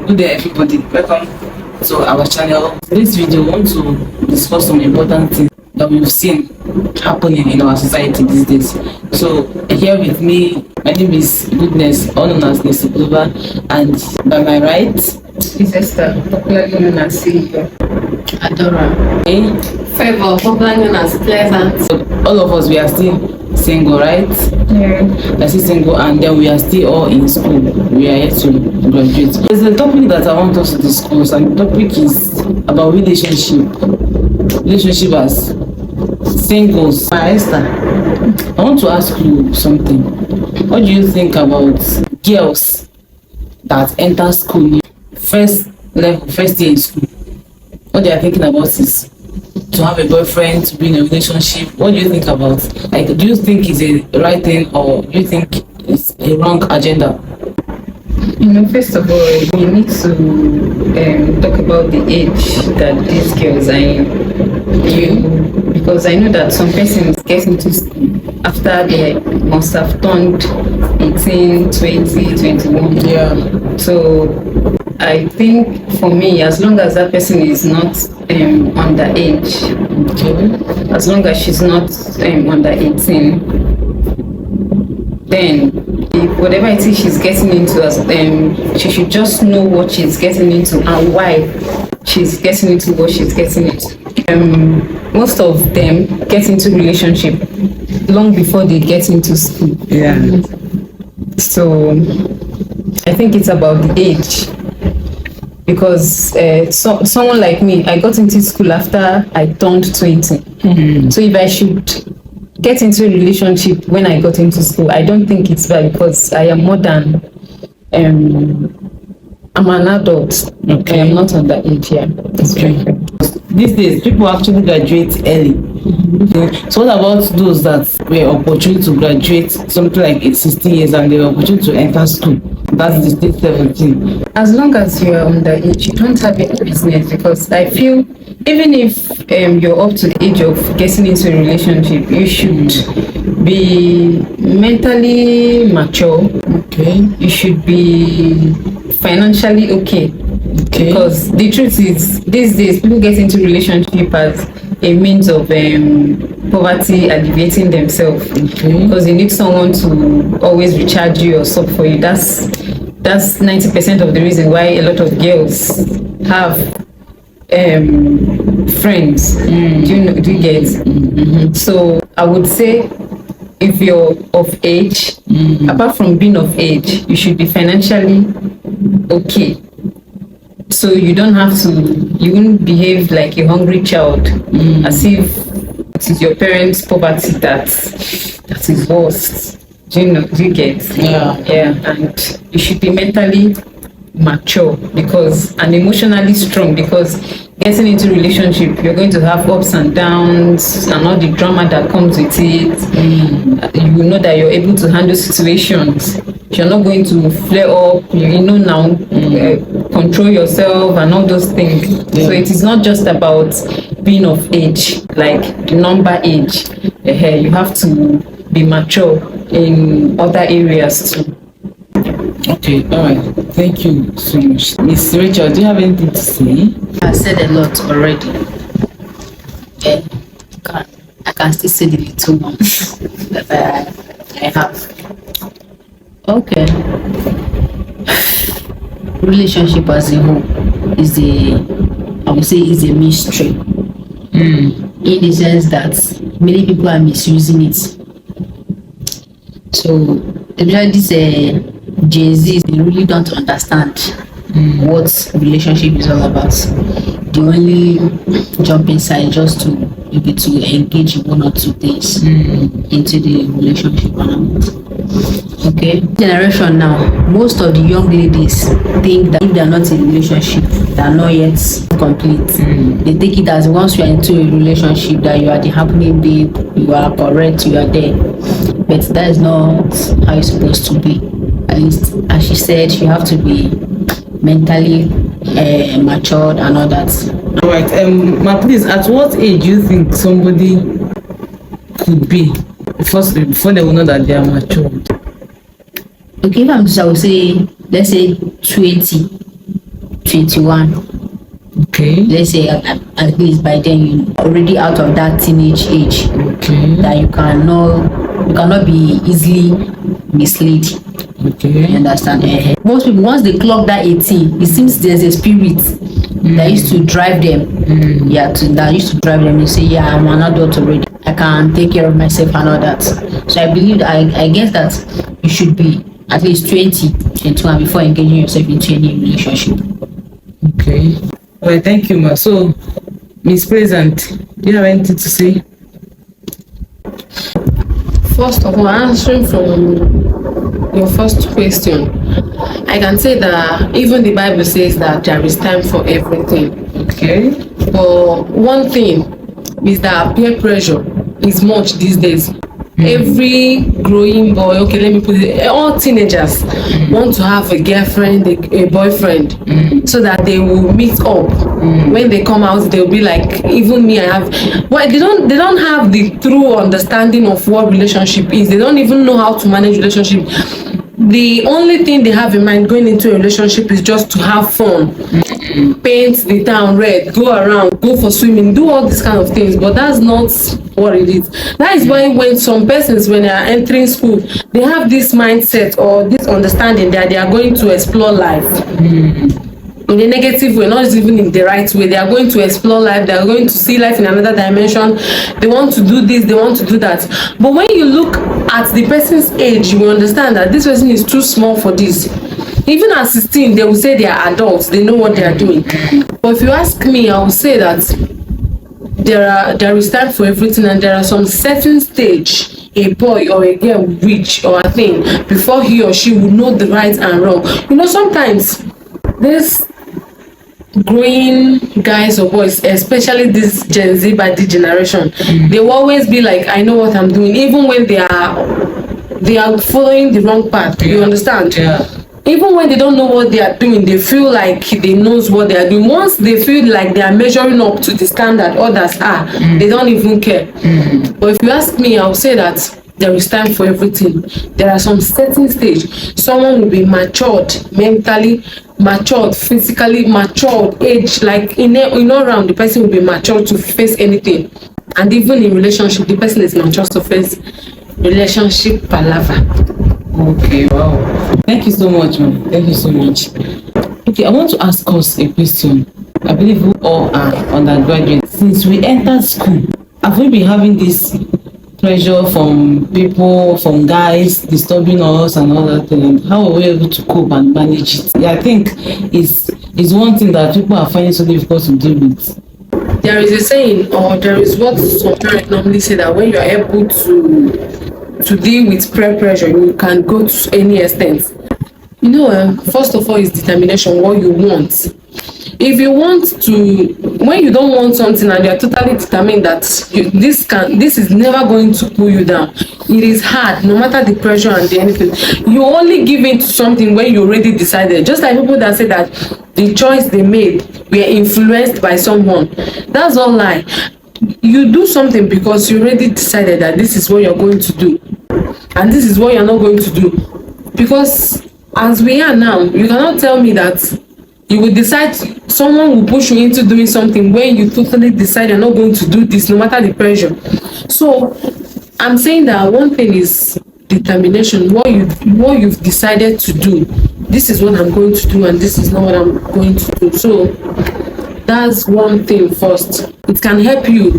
Good day, everybody. Welcome to our channel. In this video, we want to discuss some important things that we've seen happening in our society these days. So, here with me, my name is Goodness, all known as Nisi Glover, and by my right is Esther, popularly known as CEO. Adora. Okay. Favor, popularly known as Pleasant. So, all of us, we are still single, right? Yeah. We are still single, and then we are still all in school. We are yet to graduate. There's a topic that I want us to discuss, and the topic is about relationship as singles. Esther, I want to ask you something. What do you think about girls that enter school first year in school? What they are thinking about is to have a boyfriend, to be in a relationship. What do you think about? Like, do you think it's a right thing, or do you think it's a wrong agenda? First of all, we need to talk about the age that these girls are in. Because I know that some persons get into school after they must have turned 18, 20, 21. Yeah. So I think for me, as long as that person is not underage, Okay. as long as she's not under 18, then whatever it is she's getting into, she should just know what she's getting into and why she's getting into what she's getting into. Most of them get into relationship long before they get into school. Yeah. So I think it's about the age. Because someone like me, I got into school after I turned 20. Mm-hmm. So if I should get into a relationship when I got into school, I don't think it's bad, because I am more than I'm an adult. Okay. I am not underage. Yeah. Okay. These days, people actually graduate early. Mm-hmm. So what about those that were opportunity to graduate something like 16 years and they were opportunity to enter school? That's the state 17. As long as you are underage, you don't have any business, because I feel even if you're up to the age of getting into a relationship, you should be mentally mature. Okay. You should be financially okay. Okay. Because the truth is, these days people get into relationship as a means of poverty alleviating themselves. Okay. Because you need someone to always recharge you or sub for you. That's 90% of the reason why a lot of girls have friends. Do you get? Mm-hmm. So I would say, if you're of age, apart from being of age, you should be financially okay. So you won't behave like a hungry child, as if it is your parents' poverty that is worst. Do you get? Yeah. Yeah, and you should be mentally mature and emotionally strong, because getting into relationship, you're going to have ups and downs and all the drama that comes with it. You will know that you're able to handle situations. You're not going to flare up, now, control yourself and all those things. Yeah. So it is not just about being of age, like the number age. You have to be mature in other areas too. Okay, all right. Thank you so much. Miss Rachel, do you have anything to say? I said a lot already. Yeah, I can still say the little ones that I have. Okay. Relationship as a whole is a mystery. In the sense that many people are misusing it. So, especially this Gen Z, they really don't understand what relationship is all about. They only jump inside just to engage in one or two things into the relationship. Okay, generation now, most of the young ladies think that if they are not in a relationship, they are not yet complete. They take it as once you are into a relationship that you are the happening babe, you are correct, you are there. But that is not how it's supposed to be. At least, as she said, you have to be mentally matured and all that. All right. Ma, please, at what age do you think somebody could be before they will know that they are matured? Okay, if I would say, let's say 20, 21. Okay. Let's say at least by then you're already out of that teenage age. Okay. That you cannot be easily misled. Okay. You understand? Most people, once they clock that 18, it seems there's a spirit that used to drive them. Yeah, that used to drive them. They say, yeah, I'm an adult already. I can take care of myself and all that. So I believe I guess that you should be at least 20, 21 before engaging yourself into any relationship. Okay. Well, thank you, ma. So, Miss Pleasant, do you have anything to say? First of all, answering from your first question, I can say that even the Bible says that there is time for everything. Okay. But one thing is that peer pressure is much these days. Every growing boy, okay, let me put it, all teenagers want to have a girlfriend, a boyfriend, so that they will meet up. When they come out, they'll be like, even me, I have. Well, they don't have the true understanding of what relationship is. They don't even know how to manage relationship. The only thing they have in mind going into a relationship is just to have fun, paint the town red, go around, go for swimming, do all these kind of things. But that's not what it is. That is why when some persons, when they are entering school, they have this mindset or this understanding that they are going to explore life in a negative way, not even in the right way. They are going to explore life, they are going to see life in another dimension. They want to do this, they want to do that. But when you look at the person's age, you will understand that this person is too small for this. Even at 16, they will say they are adults, they know what they are doing. But if you ask me, I will say that there is time for everything, and there are some certain stage a boy or a girl will reach or a thing before he or she will know the right and wrong. You know, sometimes this growing guys or boys, especially this Gen Z by the generation, they will always be like, I know what I'm doing, even when they are following the wrong path. You understand? Yeah. Even when they don't know what they are doing, they feel like they knows what they are doing. Once they feel like they are measuring up to the standard others are, they don't even care. But if you ask me, I'll say that there is time for everything. There are some certain stage. Someone will be matured mentally, matured physically, matured age, like in all round, the person will be matured to face anything. And even in relationship, the person is matured to face relationship palaver. Okay, wow. Thank you so much, ma'am. Thank you so much. Okay, I want to ask us a question. I believe we all are undergraduates. Since we entered school, have we been having this pressure from people, from guys disturbing us and all that thing? How are we able to cope and manage it? Yeah, I think it's one thing that people are finding so difficult to deal with. There is a saying, or there is what some parents normally say, that when you are able to deal with peer pressure, you can go to any extent. You know, first of all is determination, what you want. If you want to, when you don't want something and you are totally determined that this is never going to pull you down, it is hard, no matter the pressure and the anything. You only give in to something when you already decided. Just like people that say that the choice they made were influenced by someone. That's all lie. You do something because you already decided that this is what you're going to do, and this is what you're not going to do. Because as we are now, you cannot tell me that you will decide, someone will push you into doing something when you totally decide you're not going to do this, no matter the pressure. So I'm saying that one thing is determination. What you've decided to do, this is what I'm going to do, and this is not what I'm going to do. So that's one thing first. It can help you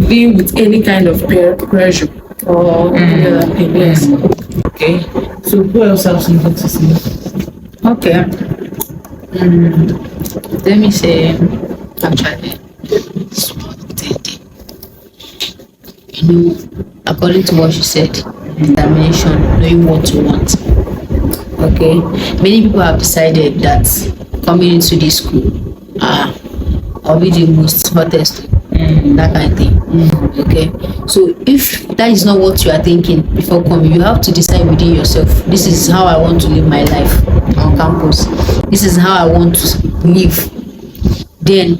deal with any kind of peer pressure or any other thing. Yes. Okay. So who else has something to say? Okay. Let me say, actually, small thing. You know, according to what she said, determination, knowing what you want. Okay. Many people have decided that coming into this school, I'll be the most hottest, that kind of thing. Okay. So if that is not what you are thinking before coming, you have to decide within yourself, this is how I want to live my life on campus. This is how I want to live. Then,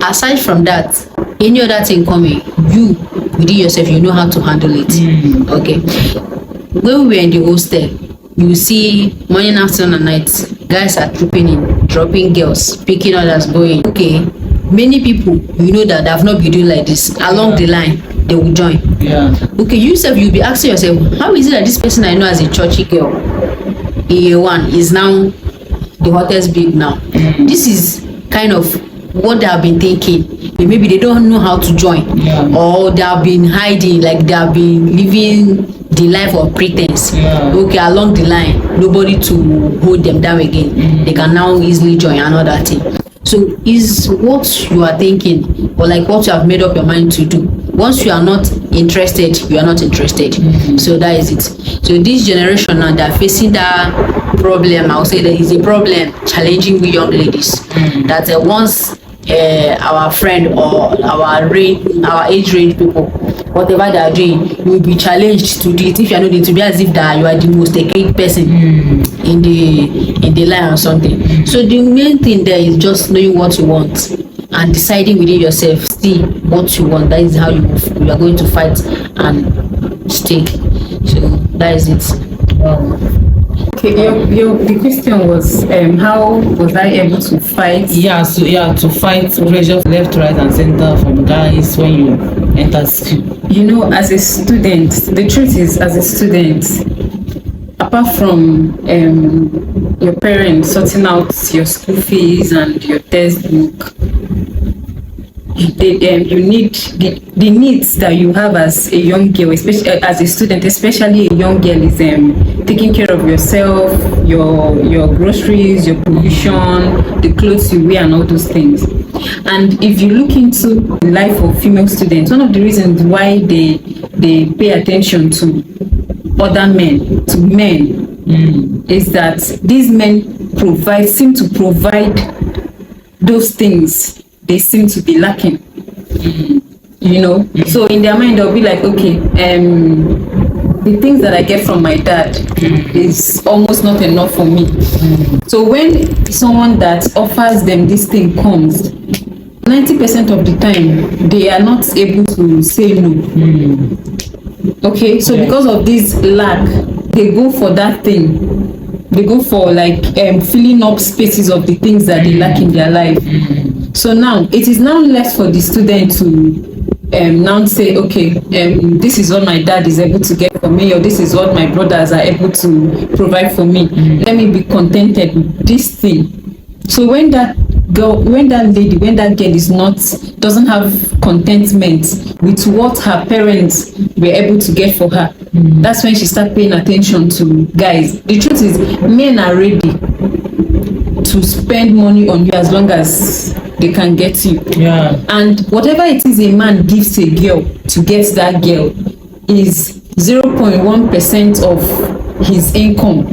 aside from that, any other thing coming, you within yourself, you know how to handle it. Okay. When we were in the hostel, you see morning, afternoon, and night, guys are trooping in, dropping girls, picking others, going. Okay, many people you know that have not been doing like this along the line. They will join. Yeah. Okay, you yourself, you'll be asking yourself, how is it that this person I know as a churchy girl in year one is now the hottest babe now? This is kind of what they have been thinking. Maybe they don't know how to join, or they have been hiding, like they have been living the life of pretense. Okay, along the line, nobody to hold them down again. They can now easily join another thing. So is what you are thinking, or like what you have made up your mind to do. Once you are not interested, you are not interested. So that is it. So this generation now, they are facing that problem. I would say there is a problem challenging we young ladies. That once our friend or our age range people, whatever they are doing, you will be challenged to do it. If you are not doing, to be as if that you are the most archaic person in the line or something. So the main thing there is just knowing what you want and deciding within yourself, see what you want. That is how you are going to fight and stay. So that is it. Okay, the question was how was I able to fight? To fight pressure left, right, and center from guys when you enter school. You know, as a student, the truth is, as a student, apart from your parents sorting out your school fees and your textbook, you need the needs that you have as a young girl, especially as a student, especially a young girl, is taking care of yourself, your groceries, your provision, the clothes you wear, and all those things. And if you look into the life of female students, one of the reasons why they pay attention to other men, to men, is that these men seem to provide those things they seem to be lacking. You know, so in their mind they'll be like, okay, the things that I get from my dad is almost not enough for me. So when someone that offers them this thing comes, 90% of the time they are not able to say no. Okay, so because of this lack, they go for that thing. They go for like filling up spaces of the things that they lack in their life. So now it is now left for the student to now say, okay, this is what my dad is able to get for me, or this is what my brothers are able to provide for me. Let me be contented with this thing. So when that girl doesn't have contentment with what her parents were able to get for her, that's when she starts paying attention to guys. The truth is, men are ready to spend money on you as long as they can get you. And whatever it is a man gives a girl to get that girl is 0.1% of his income.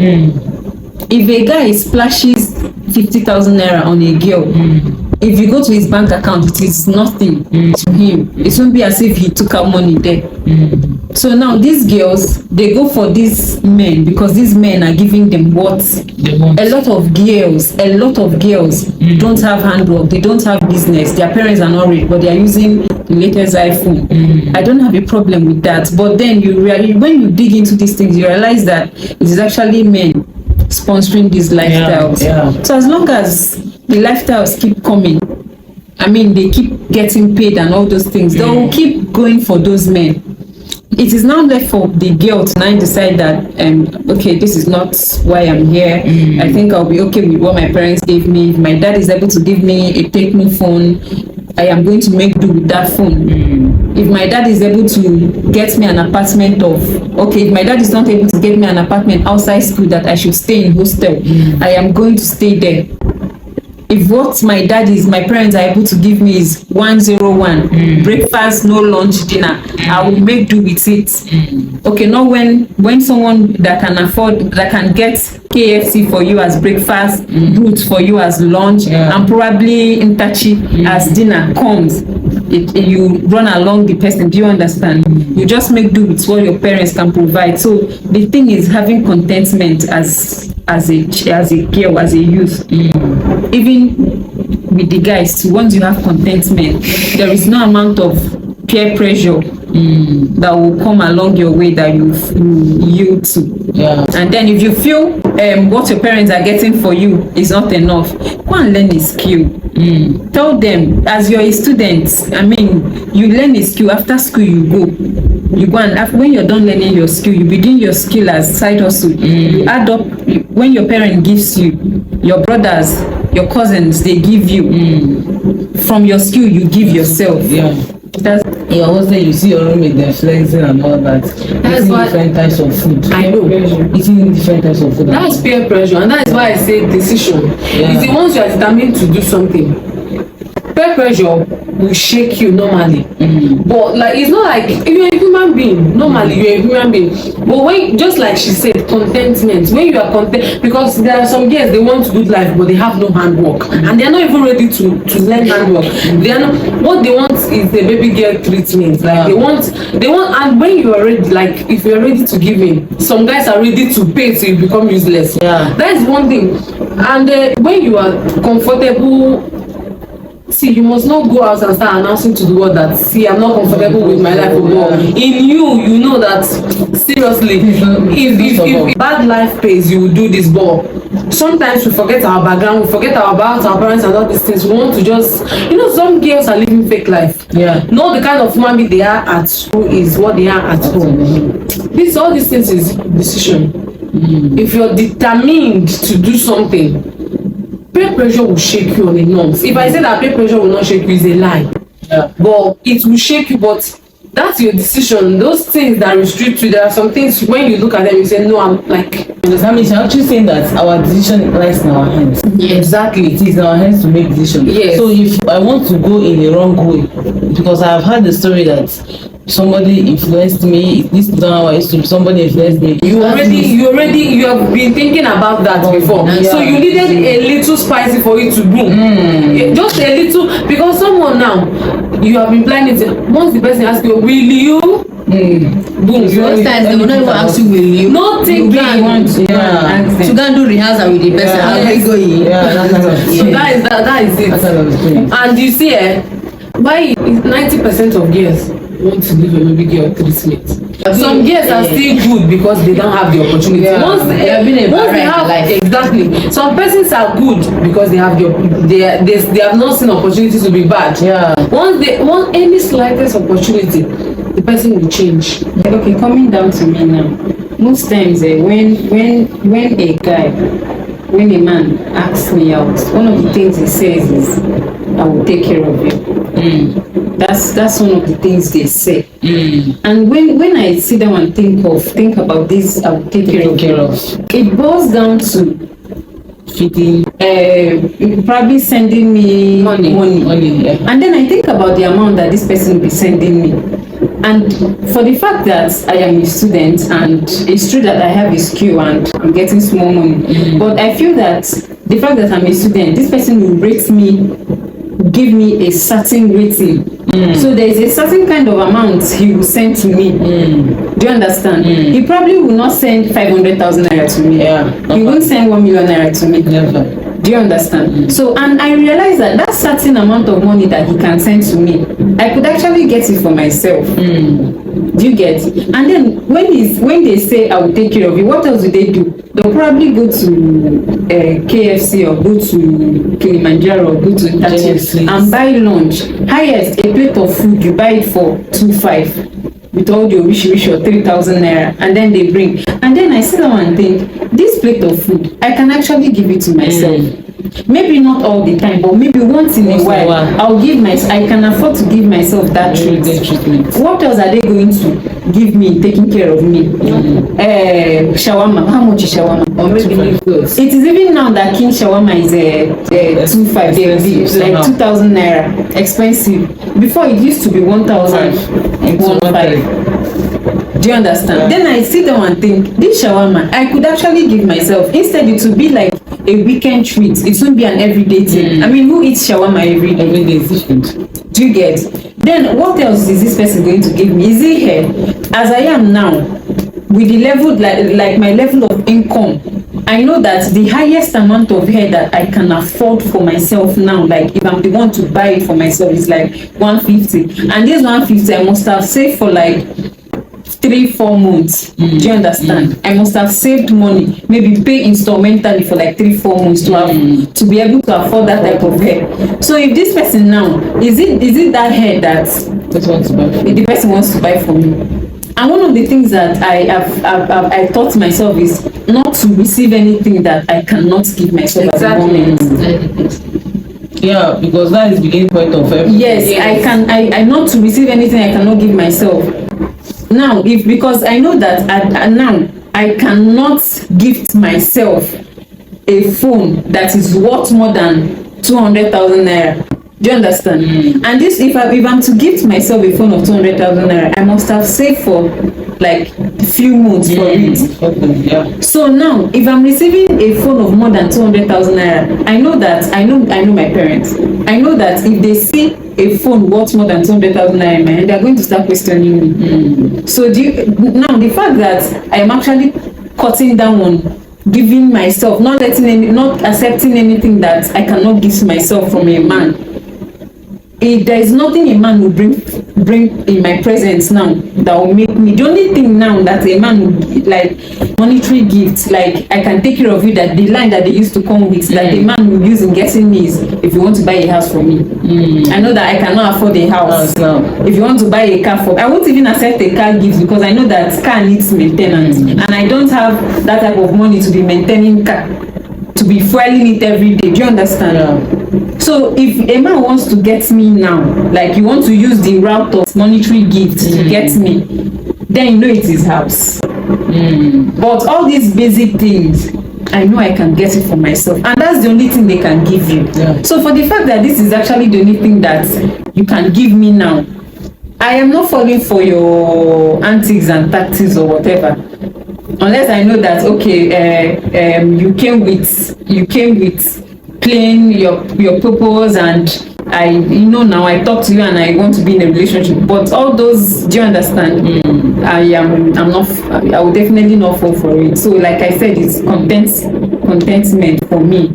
If a guy splashes 50,000 naira on a girl, if you go to his bank account, it is nothing to him. It won't be as if he took out money there. So now these girls, they go for these men because these men are giving them what they want. A lot of girls don't have handwork, they don't have business, their parents are not rich, but they are using the latest iPhone. I don't have a problem with that. But then when you dig into these things, you realize that it is actually men sponsoring these lifestyles. So as long as the lifestyles keep coming, I mean, they keep getting paid and all those things, they will keep going for those men. It is now left for the girl to now decide that okay, this is not why I'm here. I think I'll be okay with what my parents gave me. If my dad is able to give me a Tecno phone, I am going to make do with that phone. If my dad is able to get me an apartment if my dad is not able to get me an apartment outside school that I should stay in hostel, I am going to stay there. If what my parents are able to give me is 101, breakfast, no lunch, dinner, I will make do with it. Okay, not when someone that can get KFC for you as breakfast, Boots for you as lunch, and probably Intachi as dinner comes, you run along the person. Do you understand? You just make do with what your parents can provide. So the thing is having contentment as a girl, as a youth, even with the guys too. Once you have contentment, there is no amount of peer pressure that will come along your way that you yield to. Yeah. And then if you feel what your parents are getting for you is not enough, go and learn a skill. Tell them, as you're a student, I mean, you learn a skill. After school, you go and when you're done learning your skill, you begin your skill as side hustle. You add up. When your parent gives you, your brothers, your cousins, they give you. From your skill, you give yourself. Yeah. That's Yeah, also you see your roommate they're flexing and all that. That's Eating why- different types of food. I know. Eating different types of food. That's peer pressure, and that is why I say decision. Yeah. It's the ones you are determined to do something. Peer pressure will shake you normally, but like it's not like if you're a human being. Normally, you're a human being, but when just like she said, contentment. When you are content, because there are some girls they want good life, but they have no handwork, and they are not even ready to learn handwork. They are not. What they want is the baby girl treatment. Like they want, and when you are ready, like if you are ready to give in, some guys are ready to pay till you become useless. Yeah. That is one thing. And when you are comfortable, see, you must not go out and start announcing to the world that, see, I'm not comfortable with my life anymore. In you know that, seriously, if bad life pays, you will do this. But sometimes we forget our background, we forget about our parents and all these things. We want to just, some girls are living fake life. Yeah. Not the kind of woman being they are at school is what they are at home. All these things is decision. If you're determined to do something, peer pressure will shake you on the norms. If I say that peer pressure will not shake you, is a lie. Yeah. But it will shake you, but that's your decision. Those things that restrict you, there are some things when you look at them, you say, no, I'm like. That means you're actually saying that our decision lies in our hands. Yeah, exactly. It is in our hands to make decisions. Yes. So if I want to go in the wrong way, because I have heard the story that somebody influenced me, this is not how I used to, somebody influenced me. You have been thinking about that before. Yeah. So you needed a little spicy for it to boom. Just a little, because someone now, you have been planning it. Once the person asks you, will you? Boom. Most times they will not even ask you, will you? Not thinking. To go and do rehearsal with the person. Yeah. How are you going? Yeah, that's So that is it. what I was doing. And you see, why 90% of girls want to give a baby girl treatment. Some girls are still good because they don't have the opportunity. Yeah. Once They have been a once they barrier in have life. exactly. Some persons are good because they have they have not seen opportunities to be bad. Yeah. Once they want any slightest opportunity, the person will change. okay. Coming down to me now. Most times, when a guy, when a man asks me out, one of the things he says is, "I will take care of you." That's one of the things they say. And when I sit down and think about this, I will take care of you. It boils down to Feeding probably sending me money. yeah. And then I think about the amount that this person will be sending me. And for the fact that I am a student, and it's true that I have a skill and I'm getting small money, but I feel that the fact that I'm a student, this person will rate me, give me a certain rating. So there is a certain kind of amount he will send to me. Do you understand? He probably will not send 500,000 naira to me. Yeah. He won't send 1 million naira to me. Never. Do you understand? So, and I realize that certain amount of money that he can send to me, I could actually get it for myself. Do you get? And then when they say I will take care of you, what else do they do? They'll probably go to KFC or go to Kilimanjaro or go to Itachi and buy lunch. Highest, a plate of food, you buy it for 2,500 with all your wish or 3,000 naira, and then they bring. And then I sit down and think, this plate of food, I can actually give it to myself. Maybe not all the time, but maybe once in a while, I can afford to give myself that treatment. What else are they going to give me, taking care of me? Shawarma. How much is shawarma? Or maybe clothes. It is even now that King Shawarma is 2,500, like 2,000 naira, expensive. Before it used to be 1,000, 1,500. Do you understand? Then I sit down and think, this shawarma, I could actually give myself. Instead, it would be like a weekend treat. It won't be an everyday thing. I mean, who eats shawarma every day? Every day is different. Do you get? Then what else is this person going to give me? Is it here? As I am now, with the level, like my level of income, I know that the highest amount of hair that I can afford for myself now, like if I'm the one to buy it for myself, is like 150. And this 150 I must have saved for like 3-4 months. Do you understand? I must have saved money, maybe pay instrumentally for like 3-4 months to have to be able to afford that type of hair. So if this person now, is it that hair that the person wants to buy for me? And one of the things that I taught myself is not to receive anything that I cannot give myself at the moment. Yeah, because that is the beginning point of everything. Yes, I not to receive anything I cannot give myself. Now, because I know that now I cannot gift myself a phone that is worth more than 200,000 naira. Do you understand? And this, if I'm to gift myself a phone of 200,000 naira, I must have saved for like a few months for it. Okay, yeah. So now, if I'm receiving a phone of more than 200,000 naira, I know my parents. I know that if they see a phone worth more than 200,000 naira in my hand, they're going to start questioning me. So now the fact that I am actually cutting down on giving myself, not accepting anything that I cannot give myself from a man. There is nothing a man will bring in my presence now that will make me. The only thing now that a man would like monetary gifts, like I can take care of you, that the line that they used to come with, that the man will use in getting me is, if you want to buy a house for me. I know that I cannot afford a house. If you want to buy a car for, I won't even accept a car gift because I know that car needs maintenance, and I don't have that type of money to be maintaining car, to be fueling it every day. Do you understand? Yeah. So if a man wants to get me now, like you want to use the route of monetary gift to get me, then you know it is house. But all these basic things, I know I can get it for myself, and that's the only thing they can give you. Yeah. So for the fact that this is actually the only thing that you can give me now, I am not falling for your antics and tactics or whatever. Unless I know that you came with plain your purpose, and now I talk to you and I want to be in a relationship. But all those, do you understand? I will definitely not fall for it. So like I said, it's contentment for me.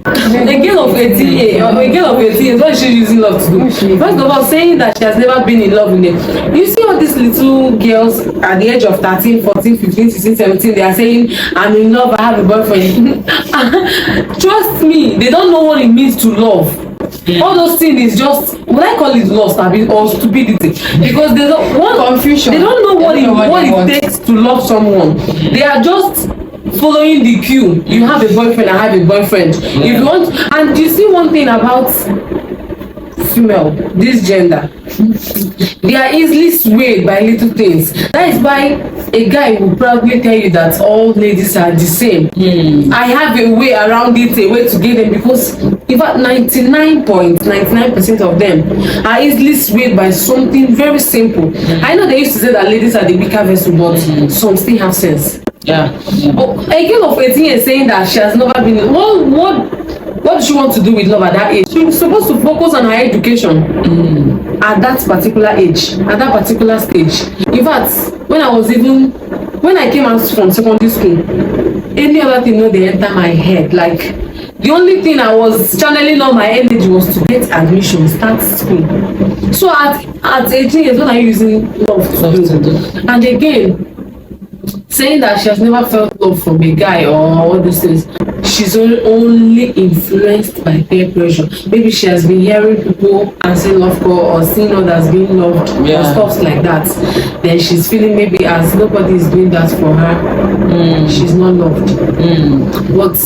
A girl of 18 or a girl of 18, what is she using love to do? First of all, saying that she has never been in love with them. You see all these little girls at the age of 13, 14, 15, 16, 17, they are saying, I'm in love, I have a boyfriend. Trust me, they don't know what it means to love. All those things is just, would I call it lust or stupidity? Because they don't want confusion. They don't know what it takes to love someone. They are just following the cue. You have a boyfriend, I have a boyfriend. If you want, and you see one thing about female, this gender, they are easily swayed by little things. That is why a guy will probably tell you that all ladies are the same. I have a way around it, a way to get them, because in fact 99.99% of them are easily swayed by something very simple. I know they used to say that ladies are the weaker vessel, but some still have sense. Yeah. Oh, a girl of 18 is saying that she has never been. What does she want to do with love at that age? She's supposed to focus on her education at that particular age, at that particular stage. In fact, when I came out from secondary school, any other thing no dey enter my head. Like the only thing I was channeling all my energy was to get admission, start school. So at 18 years, what are you using love to do? And again, saying that she has never felt love from a guy or all these things, she's only influenced by peer pressure. Maybe she has been hearing people and saying love her or seeing others being loved or stuff like that. Then she's feeling maybe as nobody is doing that for her, she's not loved. But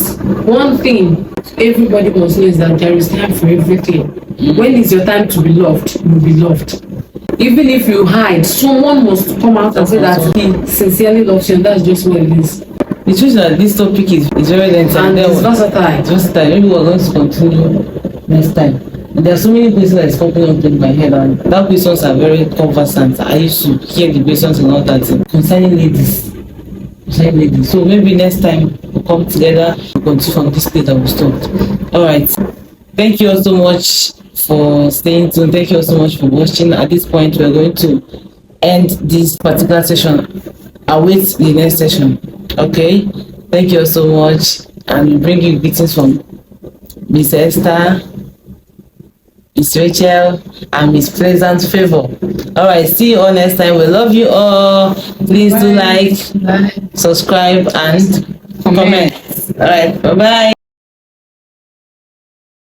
one thing everybody must know is that there is time for everything. When is your time to be loved, you'll be loved. Even if you hide, someone must come out and say that he sincerely loves you, and that's just what it is. The truth is that this topic is very dense And it's versatile. It's versatile. Maybe we're going to continue next time. There are so many questions that is popping up in my head, and that questions are very conversant. I used to hear the questions and all that concerning ladies. So maybe next time we'll come together, we'll continue from this place that we stopped. Alright. Thank you all so much for staying tuned. Thank you all so much for watching. At this point, we're going to end this particular session. Await the next session. Okay? Thank you so much, and we bring you greetings from Miss Esther, Miss Rachel, and Miss Pleasant Favor. All right, see you all next time. We love you all. Please do like, subscribe, and comment. All right, bye bye.